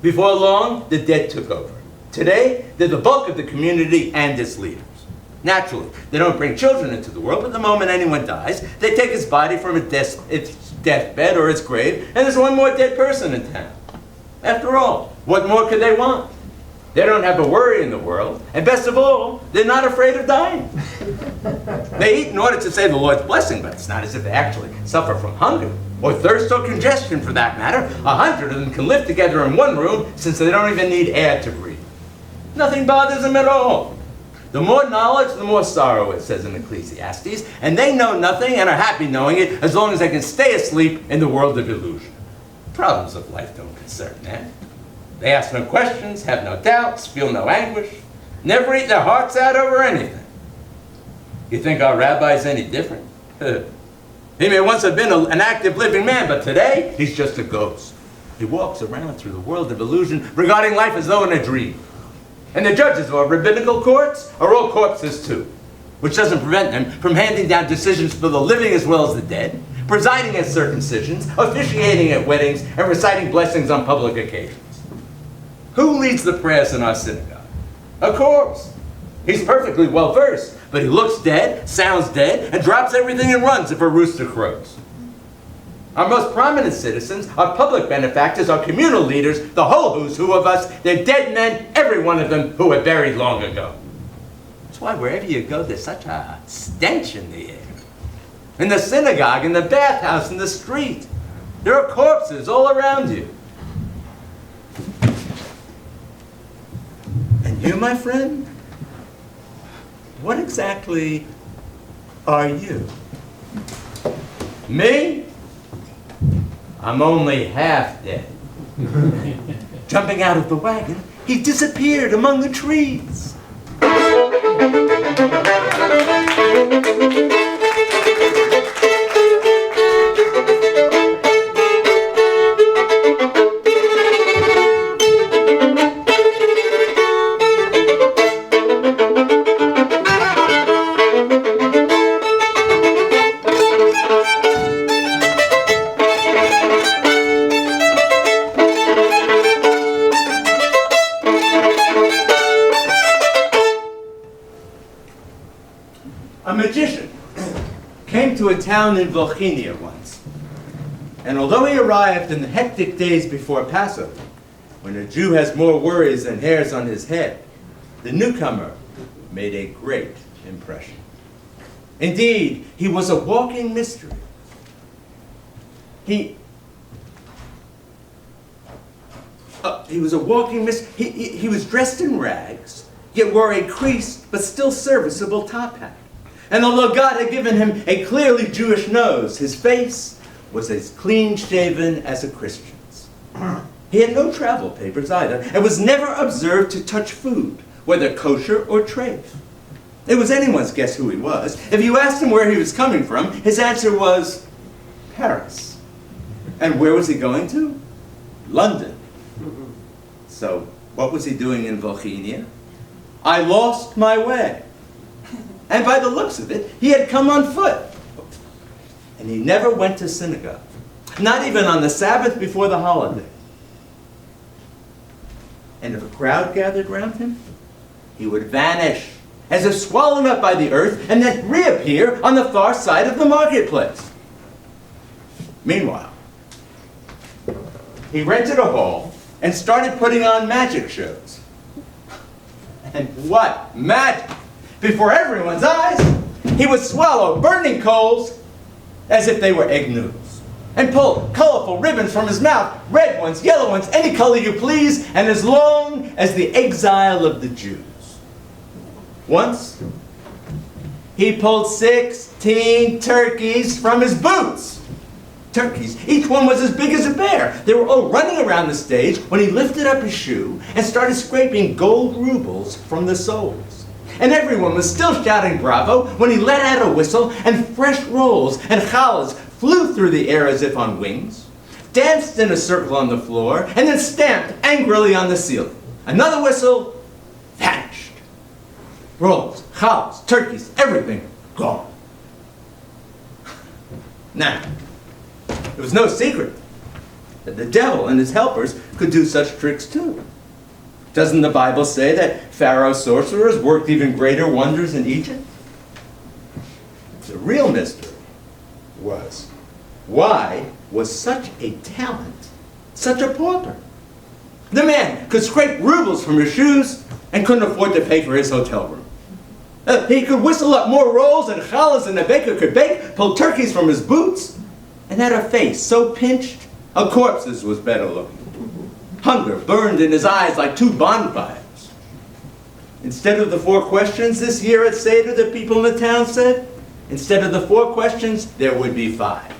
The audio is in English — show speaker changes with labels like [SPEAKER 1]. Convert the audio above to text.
[SPEAKER 1] Before long, the dead took over. Today, they're the bulk of the community and its leaders. Naturally, they don't bring children into the world, but the moment anyone dies, they take his body from its deathbed or its grave, and there's one more dead person in town. After all, what more could they want? They don't have a worry in the world, and best of all, they're not afraid of dying. They eat in order to say the Lord's blessing, but it's not as if they actually suffer from hunger, or thirst, or congestion for that matter. 100 of them can live together in one room since they don't even need air to breathe. Nothing bothers them at all. The more knowledge, the more sorrow, it says in Ecclesiastes, and they know nothing and are happy knowing it as long as they can stay asleep in the world of illusion. Problems of life don't concern them. They ask no questions, have no doubts, feel no anguish, never eat their hearts out over anything. You think our rabbi's any different? He may once have been an active living man, but today he's just a ghost. He walks around through the world of illusion, regarding life as though in a dream. And the judges of our rabbinical courts are all corpses too, which doesn't prevent them from handing down decisions for the living as well as the dead, presiding at circumcisions, officiating at weddings, and reciting blessings on public occasions. Who leads the prayers in our synagogue? A corpse. He's perfectly well versed, but he looks dead, sounds dead, and drops everything and runs if a rooster crows. Our most prominent citizens, our public benefactors, our communal leaders, the whole who's who of us, they're dead men, every one of them who were buried long ago. That's why wherever you go, there's such a stench in the air. In the synagogue, in the bathhouse, in the street, there are corpses all around you. And you, my friend, what exactly are you? Me? I'm only half dead. Jumping out of the wagon, he disappeared among the trees. A magician came to a town in Volhynia once, and although he arrived in the hectic days before Passover, when a Jew has more worries than hairs on his head, the newcomer made a great impression. Indeed, he was a walking mystery. He was a walking mystery. He was dressed in rags, yet wore a creased but still serviceable top hat. And although God had given him a clearly Jewish nose, his face was as clean-shaven as a Christian's. He had no travel papers either, and was never observed to touch food, whether kosher or treif. It was anyone's guess who he was. If you asked him where he was coming from, his answer was Paris. And where was he going to? London. So, what was he doing in Volhynia? I lost my way. And by the looks of it, he had come on foot. And he never went to synagogue, not even on the Sabbath before the holiday. And if a crowd gathered round him, he would vanish, as if swallowed up by the earth, and then reappear on the far side of the marketplace. Meanwhile, he rented a hall and started putting on magic shows. And what magic! Before everyone's eyes, he would swallow burning coals as if they were egg noodles, and pull colorful ribbons from his mouth, red ones, yellow ones, any color you please, and as long as the exile of the Jews. Once, he pulled 16 turkeys from his boots. Turkeys, each one was as big as a bear. They were all running around the stage when he lifted up his shoe and started scraping gold rubles from the soles. And everyone was still shouting bravo when he let out a whistle, and fresh rolls and challahs flew through the air as if on wings, danced in a circle on the floor, and then stamped angrily on the ceiling. Another whistle, vanished. Rolls, challahs, turkeys, everything gone. Now, it was no secret. that the devil and his helpers could do such tricks too. Doesn't the Bible say that Pharaoh's sorcerers worked even greater wonders in Egypt? The real mystery was, why was such a talent such a pauper? The man could scrape rubles from his shoes and couldn't afford to pay for his hotel room. He could whistle up more rolls and challahs than a baker could bake, pull turkeys from his boots, and had a face so pinched, a corpse's was better looking. Hunger burned in his eyes like two bonfires. Instead of the 4 questions this year at Seder, the people in the town said, instead of the 4 questions, there would be 5.